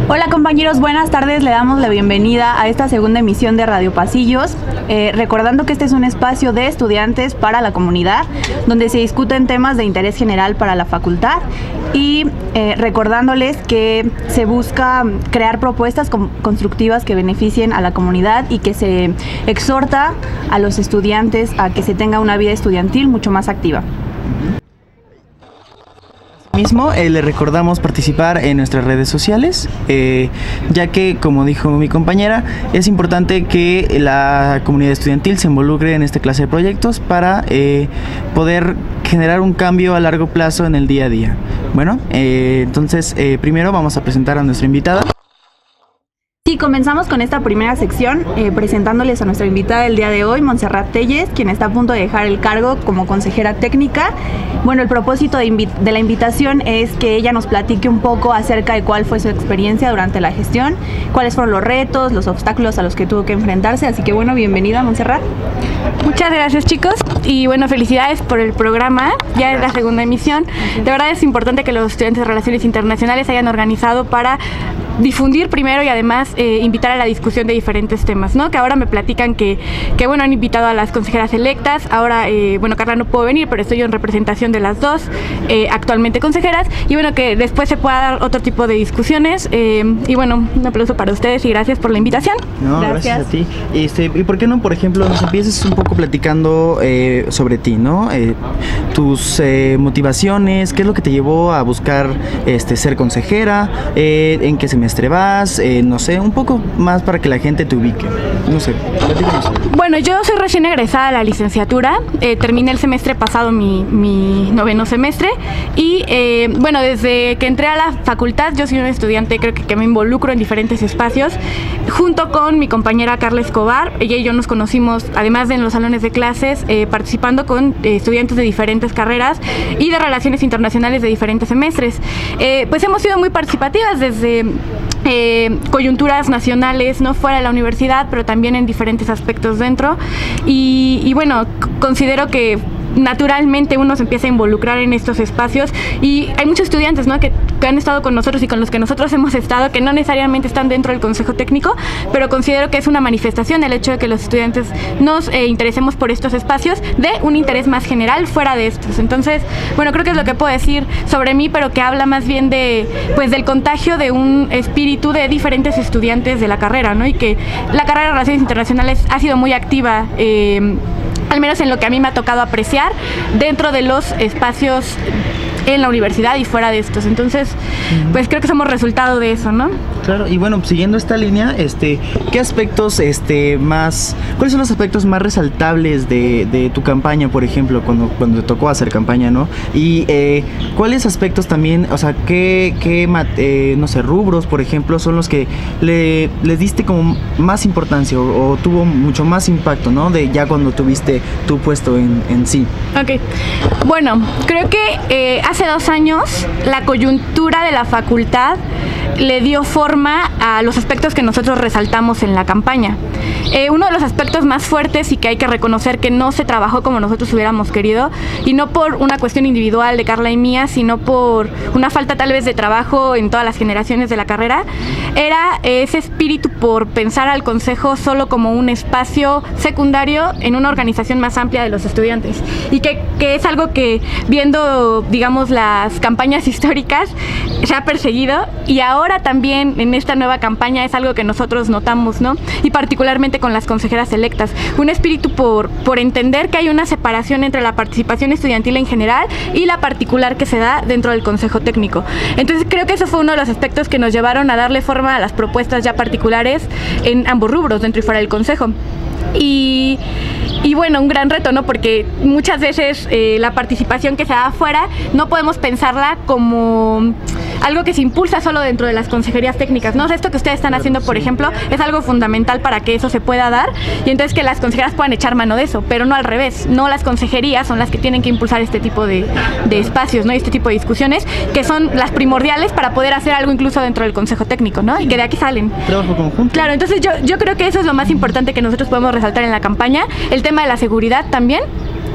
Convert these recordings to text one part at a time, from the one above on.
Hola compañeros, buenas tardes, le damos la bienvenida a esta segunda emisión de Radio Pasillos, recordando que este es un espacio de estudiantes para la comunidad, donde se discuten temas de interés general para la facultad y recordándoles que se busca crear propuestas constructivas que beneficien a la comunidad y que se exhorta a los estudiantes a que se tenga una vida estudiantil mucho más activa. Mismo, le recordamos participar en nuestras redes sociales, ya que, como dijo mi compañera, es importante que la comunidad estudiantil se involucre en esta clase de proyectos para poder generar un cambio a largo plazo en el día a día. Bueno, entonces primero vamos a presentar a nuestra invitada. Sí, comenzamos con esta primera sección presentándoles a nuestra invitada del día de hoy, Montserrat Telles, quien está a punto de dejar el cargo como consejera técnica. Bueno, el propósito de la invitación es que ella nos platique un poco acerca de cuál fue su experiencia durante la gestión, cuáles fueron los retos, los obstáculos a los que tuvo que enfrentarse. Así que bueno, bienvenida, Montserrat. Muchas gracias, chicos, y bueno, felicidades por el programa, ya es la segunda emisión. De verdad es importante que los estudiantes de Relaciones Internacionales hayan organizado para difundir primero y además invitar a la discusión de diferentes temas, ¿no? Que ahora me platican que bueno, han invitado a las consejeras electas. Ahora, bueno, Carla no pudo venir, pero estoy yo en representación de las dos actualmente consejeras, y bueno, que después se pueda dar otro tipo de discusiones, y bueno, un aplauso para ustedes y gracias por la invitación. No, gracias a ti. ¿Y por qué no, por ejemplo, nos empieces un poco platicando sobre ti, ¿no? Tus motivaciones, qué es lo que te llevó a buscar ser consejera, en qué semestre vas, no sé, un poco más para que la gente te ubique. No sé, platícanos. Bueno, yo soy recién egresada a la licenciatura, terminé el semestre pasado mi noveno semestre y bueno, desde que entré a la facultad yo soy un estudiante, creo que me involucro en diferentes espacios, junto con mi compañera Carla Escobar. Ella y yo nos conocimos, además de en los salones de clases, participando con estudiantes de diferentes carreras y de relaciones internacionales de diferentes semestres. Pues hemos sido muy participativas desde coyunturas nacionales, no fuera de la universidad, pero también en diferentes aspectos dentro, y bueno, considero que naturalmente uno se empieza a involucrar en estos espacios y hay muchos estudiantes, ¿no? que han estado con nosotros y con los que nosotros hemos estado, que no necesariamente están dentro del consejo técnico, pero considero que es una manifestación el hecho de que los estudiantes nos interesemos por estos espacios, de un interés más general fuera de estos. Entonces, bueno, creo que es lo que puedo decir sobre mí, pero que habla más bien de, pues, del contagio de un espíritu de diferentes estudiantes de la carrera, ¿no? Y que la carrera de Relaciones Internacionales ha sido muy activa, al menos en lo que a mí me ha tocado apreciar dentro de los espacios en la universidad y fuera de estos. Entonces, pues creo que somos resultado de eso, ¿no? Claro, y bueno, siguiendo esta línea, ¿qué aspectos cuáles son los aspectos más resaltables de tu campaña, por ejemplo, cuando te tocó hacer campaña, ¿no? Y ¿cuáles aspectos también, o sea, no sé, rubros, por ejemplo, son los que les diste como más importancia o tuvo mucho más impacto, ¿no? De ya cuando tuviste tu puesto en sí. Ok, bueno, creo que hace 2 años la coyuntura de la facultad le dio forma a los aspectos que nosotros resaltamos en la campaña. Uno de los aspectos más fuertes y que hay que reconocer que no se trabajó como nosotros hubiéramos querido, y no por una cuestión individual de Carla y mía, sino por una falta tal vez de trabajo en todas las generaciones de la carrera, era ese espíritu por pensar al consejo solo como un espacio secundario en una organización más amplia de los estudiantes, y que es algo que, viendo, digamos, las campañas históricas, se ha perseguido, y ahora también en esta nueva campaña es algo que nosotros notamos, ¿no? Y particularmente con las consejeras electas, un espíritu por entender que hay una separación entre la participación estudiantil en general y la particular que se da dentro del consejo técnico. Entonces creo que eso fue uno de los aspectos que nos llevaron a darle forma a las propuestas ya particulares en ambos rubros, dentro y fuera del consejo. Y bueno, un gran reto, ¿no? Porque muchas veces la participación que se da afuera no podemos pensarla como algo que se impulsa solo dentro de las consejerías técnicas, ¿no? O sea, esto que ustedes están haciendo, por ejemplo, es algo fundamental para que eso se pueda dar, y entonces que las consejeras puedan echar mano de eso, pero no al revés. No, las consejerías son las que tienen que impulsar este tipo de espacios, ¿no? Y este tipo de discusiones, que son las primordiales para poder hacer algo incluso dentro del consejo técnico, ¿no? Y que de aquí salen. Trabajo conjunto. Claro, entonces yo creo que eso es lo más importante que nosotros podemos resaltar en la campaña. El tema de la seguridad también.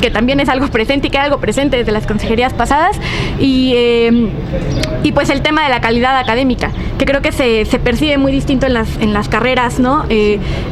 que también es algo presente y que era algo presente desde las consejerías pasadas, y pues el tema de la calidad académica, que creo que se percibe muy distinto en las carreras, ¿no?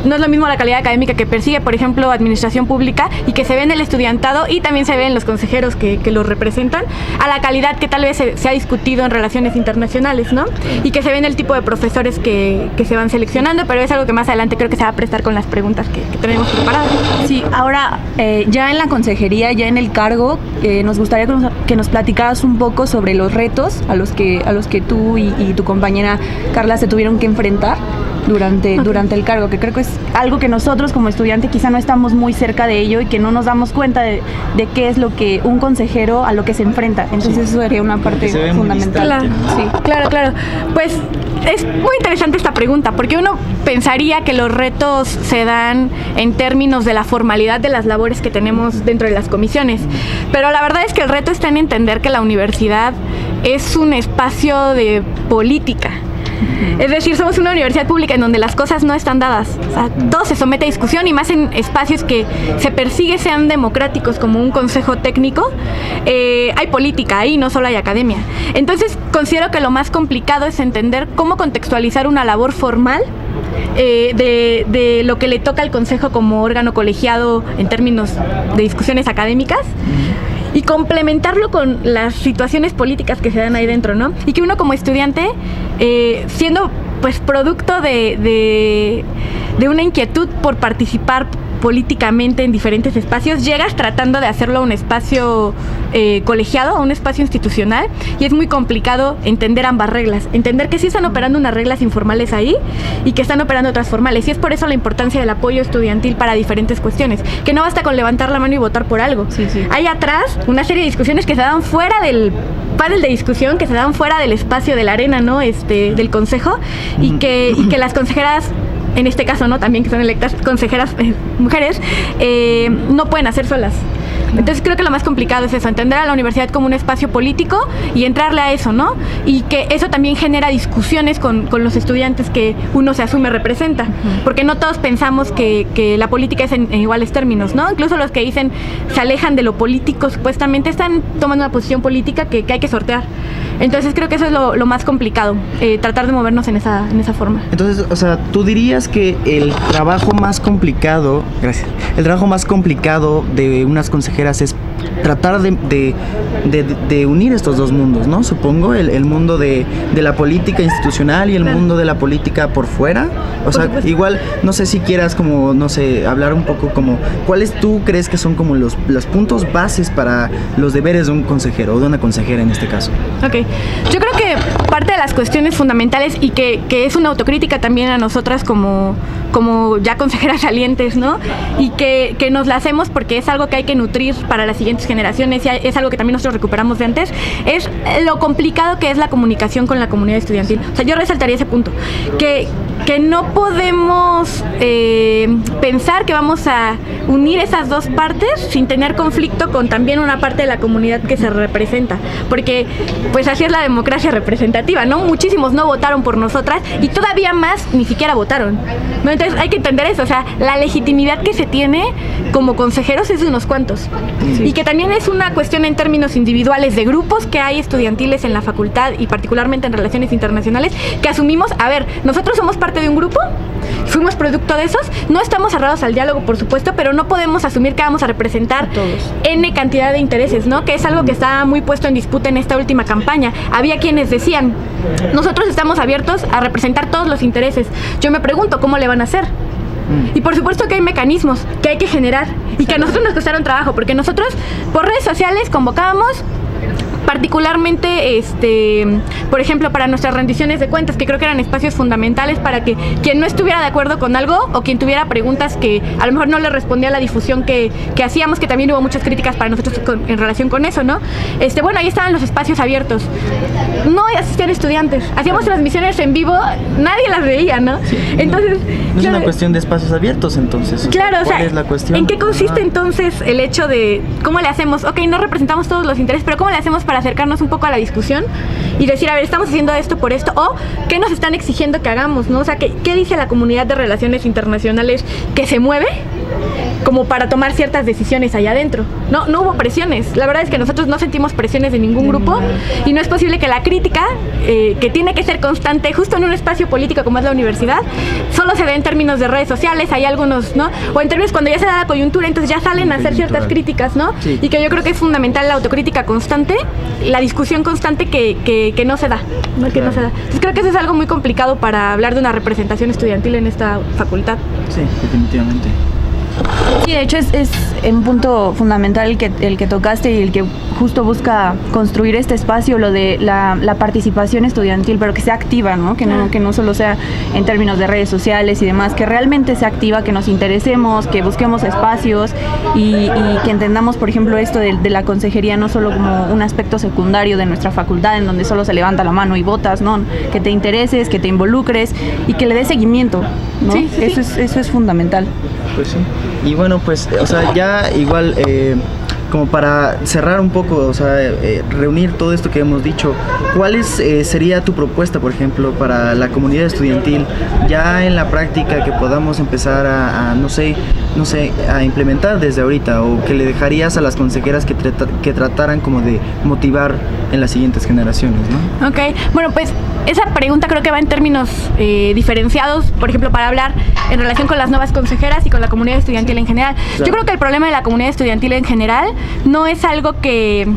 No es lo mismo la calidad académica que persigue, por ejemplo, administración pública y que se ve en el estudiantado y también se ve en los consejeros que los representan, a la calidad que tal vez se ha discutido en relaciones internacionales, ¿no? Y que se ve en el tipo de profesores que se van seleccionando, pero es algo que más adelante creo que se va a prestar con las preguntas que tenemos preparadas. Sí, ahora ya en la consejería, ya en el cargo, nos gustaría que nos platicaras un poco sobre los retos a los que tú y tu compañera Carla se tuvieron que enfrentar durante el cargo, que creo que es algo que nosotros como estudiante quizá no estamos muy cerca de ello y que no nos damos cuenta de qué es lo que un consejero a lo que se enfrenta. Entonces eso sería una parte fundamental. Claro, sí, claro. Pues es muy interesante esta pregunta, porque uno pensaría que los retos se dan en términos de la formalidad de las labores que tenemos dentro de las comisiones, pero la verdad es que el reto está en entender que la universidad es un espacio de política. Es decir, somos una universidad pública en donde las cosas no están dadas. O sea, todo se somete a discusión, y más en espacios que se persigue sean democráticos, como un consejo técnico. Hay política ahí, no solo hay academia. Entonces, considero que lo más complicado es entender cómo contextualizar una labor formal de lo que le toca al consejo como órgano colegiado en términos de discusiones académicas, y complementarlo con las situaciones políticas que se dan ahí dentro, ¿no? Y que uno como estudiante, siendo pues producto de una inquietud por participar políticamente en diferentes espacios, llegas tratando de hacerlo un espacio colegiado, un espacio institucional, y es muy complicado entender ambas reglas, entender que sí están operando unas reglas informales ahí y que están operando otras formales, y es por eso la importancia del apoyo estudiantil para diferentes cuestiones, que no basta con levantar la mano y votar por algo. Sí. Hay atrás una serie de discusiones que se dan fuera del panel de discusión, que se dan fuera del espacio de la arena, ¿no? Del consejo, y que las consejeras, en este caso, ¿no? También que son electas consejeras mujeres, no pueden hacer solas. Entonces creo que lo más complicado es eso, entender a la universidad como un espacio político y entrarle a eso, ¿no? Y que eso también genera discusiones con los estudiantes que uno se asume representa, porque no todos pensamos que la política es en iguales términos, ¿no? Incluso los que dicen se alejan de lo político, supuestamente están tomando una posición política que hay que sortear. Entonces creo que eso es lo más complicado, tratar de movernos en esa forma. Entonces, o sea, tú dirías que el trabajo más complicado, el trabajo más complicado de unas consejeras es tratar de unir estos dos mundos, ¿no? Supongo, el mundo de la política institucional y el mundo de la política por fuera. O sea, igual, no sé si quieras como, no sé, hablar un poco como, ¿cuáles tú crees que son como los puntos bases para los deberes de un consejero o de una consejera en este caso? Ok, yo creo que parte de las cuestiones fundamentales, y que es una autocrítica también a nosotras como ya consejeras salientes, ¿no? Y que nos la hacemos porque es algo que hay que nutrir para las siguientes generaciones, y es algo que también nosotros recuperamos de antes, es lo complicado que es la comunicación con la comunidad estudiantil. O sea, yo resaltaría ese punto, que no podemos pensar que vamos a unir esas dos partes sin tener conflicto con también una parte de la comunidad que se representa, porque pues así es la democracia representativa, ¿no? Muchísimos no votaron por nosotras y todavía más ni siquiera votaron, ¿no? Entonces hay que entender eso, o sea, la legitimidad que se tiene como consejeros es de unos cuantos, y que también es una cuestión en términos individuales de grupos que hay estudiantiles en la facultad y particularmente en relaciones internacionales, que asumimos, a ver, nosotros somos parte de un grupo, fuimos producto de esos, no estamos cerrados al diálogo, por supuesto, pero no podemos asumir que vamos a representar N cantidad de intereses, ¿no? Que es algo que está muy puesto en disputa en esta última campaña. Había quienes decían, nosotros estamos abiertos a representar todos los intereses. Yo me pregunto, ¿cómo le van a hacer? Y por supuesto que hay mecanismos que hay que generar y que a nosotros nos costaron trabajo, porque nosotros por redes sociales convocábamos particularmente, por ejemplo, para nuestras rendiciones de cuentas, que creo que eran espacios fundamentales para que quien no estuviera de acuerdo con algo o quien tuviera preguntas que a lo mejor no le respondía a la difusión que hacíamos, que también hubo muchas críticas para nosotros en relación con eso, ¿no? Bueno, ahí estaban los espacios abiertos. No asistían estudiantes. Hacíamos transmisiones en vivo, nadie las veía, ¿no? Sí, entonces, no es una cuestión de espacios abiertos, entonces. Claro, ¿cuál es la cuestión? ¿En qué consiste entonces el hecho de cómo le hacemos? Ok, no representamos todos los intereses, pero ¿cómo le hacemos para acercarnos un poco a la discusión y decir, a ver, estamos haciendo esto por esto, o qué nos están exigiendo que hagamos, ¿no? O sea, ¿qué dice la comunidad de relaciones internacionales que se mueve como para tomar ciertas decisiones allá adentro. No hubo presiones. La verdad es que nosotros no sentimos presiones de ningún grupo y no es posible que la crítica, que tiene que ser constante justo en un espacio político como es la universidad, solo se dé en términos de redes sociales. Hay algunos, ¿no? O en términos cuando ya se da la coyuntura, entonces ya salen a hacer ciertas críticas, ¿no? Sí. Y que yo creo que es fundamental la autocrítica constante, la discusión constante que no se da, ¿no? Que no se da. Entonces creo que eso es algo muy complicado para hablar de una representación estudiantil en esta facultad. Sí, definitivamente. Sí, de hecho es un punto fundamental el que tocaste y el que justo busca construir este espacio, lo de la participación estudiantil, pero que sea activa, ¿no? Que no solo sea en términos de redes sociales y demás, que realmente sea activa, que nos interesemos, que busquemos espacios y que entendamos, por ejemplo, esto de la consejería no solo como un aspecto secundario de nuestra facultad en donde solo se levanta la mano y votas, ¿no? Que te intereses, que te involucres y que le des seguimiento, ¿no? Sí. Eso es fundamental. Pues sí. Y bueno, pues, o sea, ya igual, como para cerrar un poco, o sea, reunir todo esto que hemos dicho, ¿cuál sería tu propuesta, por ejemplo, para la comunidad estudiantil, ya en la práctica, que podamos empezar a no sé, a implementar desde ahorita, o que le dejarías a las consejeras que trataran como de motivar en las siguientes generaciones, ¿no? Ok, bueno, pues esa pregunta creo que va en términos diferenciados, por ejemplo, para hablar en relación con las nuevas consejeras y con la comunidad estudiantil en general. Claro. Yo creo que el problema de la comunidad estudiantil en general no es algo que,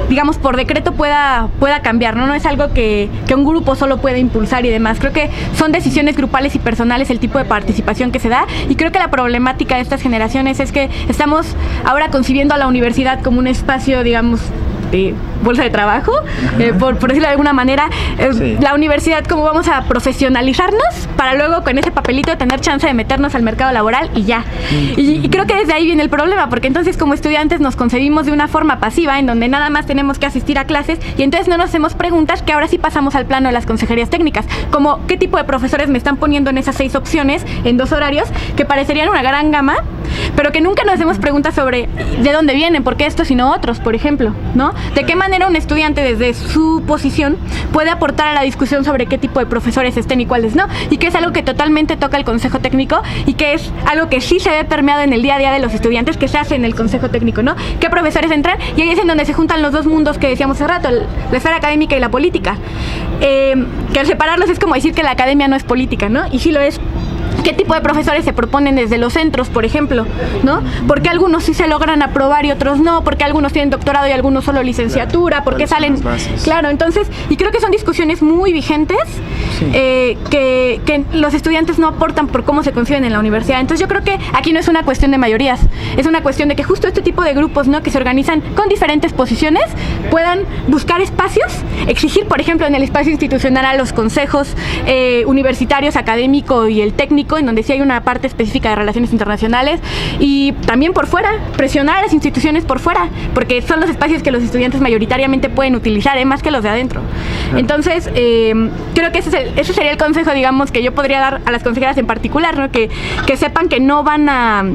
digamos, por decreto pueda cambiar, ¿no? No es algo que un grupo solo puede impulsar y demás. Creo que son decisiones grupales y personales el tipo de participación que se da, y creo que la problemática de estas generaciones es que estamos ahora concibiendo a la universidad como un espacio, digamos, de bolsa de trabajo, por decirlo de alguna manera, sí. La universidad, como vamos a profesionalizarnos para luego con ese papelito tener chance de meternos al mercado laboral y ya. Y creo que desde ahí viene el problema, porque entonces como estudiantes nos concebimos de una forma pasiva en donde nada más tenemos que asistir a clases y entonces no nos hacemos preguntas que ahora sí pasamos al plano de las consejerías técnicas, como qué tipo de profesores me están poniendo en esas 6 opciones en 2 horarios que parecerían una gran gama, pero que nunca nos hacemos preguntas sobre de dónde vienen, por qué estos y no otros, por ejemplo, ¿no? De qué manera un estudiante desde su posición puede aportar a la discusión sobre qué tipo de profesores estén y cuáles no, y que es algo que totalmente toca el consejo técnico y que es algo que sí se ve permeado en el día a día de los estudiantes, que se hace en el consejo técnico, ¿no? ¿Qué profesores entran? Y ahí es en donde se juntan los dos mundos que decíamos hace rato, la esfera académica y la política, que al separarlos es como decir que la academia no es política, ¿no? Y sí lo es. ¿Qué tipo de profesores se proponen desde los centros, por ejemplo, ¿no? ¿Por qué algunos sí se logran aprobar y otros no? ¿Por qué algunos tienen doctorado y algunos solo licenciatura? ¿Por qué salen? Claro, entonces, y creo que son discusiones muy vigentes, sí. Que los estudiantes no aportan por cómo se conciben en la universidad. Entonces yo creo que aquí no es una cuestión de mayorías, es una cuestión de que justo este tipo de grupos, ¿no? Que se organizan con diferentes posiciones, puedan buscar espacios, exigir, por ejemplo, en el espacio institucional a los consejos universitarios, académico y el técnico, en donde sí hay una parte específica de relaciones internacionales, y también por fuera, presionar a las instituciones por fuera, porque son los espacios que los estudiantes mayoritariamente pueden utilizar, más que los de adentro. Entonces, creo que ese sería el consejo, digamos, que yo podría dar a las consejeras en particular, ¿no? Que sepan que no van a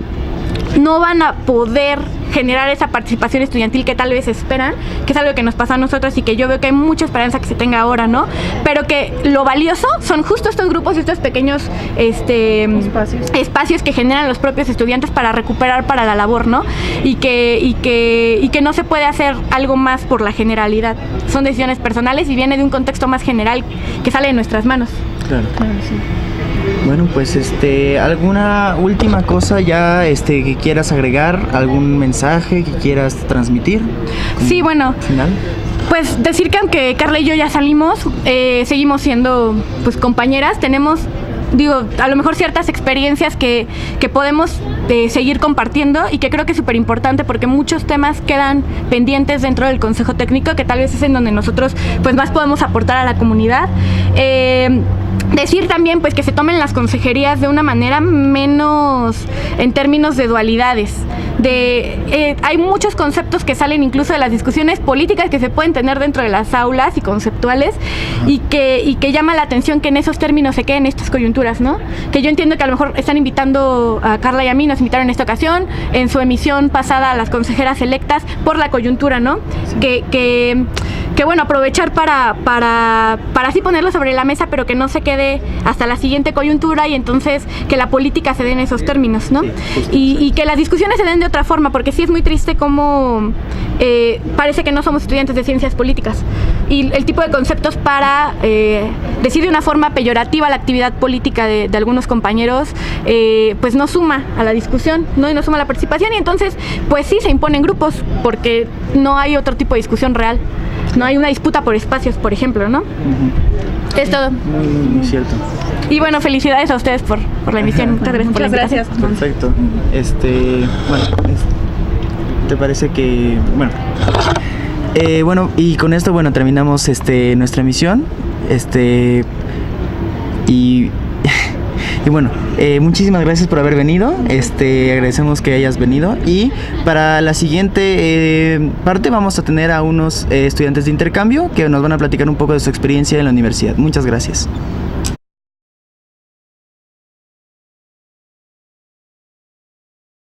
poder generar esa participación estudiantil que tal vez esperan, que es algo que nos pasa a nosotros y que yo veo que hay mucha esperanza que se tenga ahora, ¿no? Pero que lo valioso son justo estos grupos y estos pequeños espacios que generan los propios estudiantes para recuperar para la labor, ¿no? Y que no se puede hacer algo más por la generalidad. Son decisiones personales y viene de un contexto más general que sale de nuestras manos. Claro, sí. Bueno, pues ¿alguna última cosa ya que quieras agregar? ¿Algún mensaje que quieras transmitir? Sí, bueno. Final. Pues decir que aunque Carla y yo ya salimos, seguimos siendo pues compañeras, tenemos, digo, a lo mejor ciertas experiencias que podemos seguir compartiendo y que creo que es súper importante porque muchos temas quedan pendientes dentro del consejo técnico, que tal vez es en donde nosotros pues más podemos aportar a la comunidad. Decir también pues que se tomen las consejerías de una manera menos en términos de dualidades. Hay muchos conceptos que salen incluso de las discusiones políticas que se pueden tener dentro de las aulas y conceptuales y que llama la atención que en esos términos se queden estas coyunturas, ¿no? Que yo entiendo que a lo mejor están invitando a Carla y a mí, nos invitaron en esta ocasión, en su emisión pasada a las consejeras electas por la coyuntura, ¿no? Sí. Que bueno, aprovechar para así ponerlo sobre la mesa, pero que no se quede hasta la siguiente coyuntura y entonces que la política se dé en esos términos, ¿no? Sí, y que las discusiones se den de otra forma, porque sí es muy triste cómo parece que no somos estudiantes de ciencias políticas y el tipo de conceptos para decir de una forma peyorativa la actividad política de algunos compañeros pues no suma a la discusión, ¿no? Y no suma a la participación, y entonces pues sí se imponen grupos porque no hay otro tipo de discusión real, no hay una disputa por espacios, por ejemplo, ¿no? Es todo. Muy cierto. Y bueno, felicidades a ustedes por la emisión. Muchas gracias por la invitación. Perfecto. Bueno, ¿te parece que bueno, y con esto, bueno, terminamos nuestra emisión. Y bueno, muchísimas gracias por haber venido. Agradecemos que hayas venido. Y para la siguiente parte vamos a tener a unos estudiantes de intercambio que nos van a platicar un poco de su experiencia en la universidad. Muchas gracias.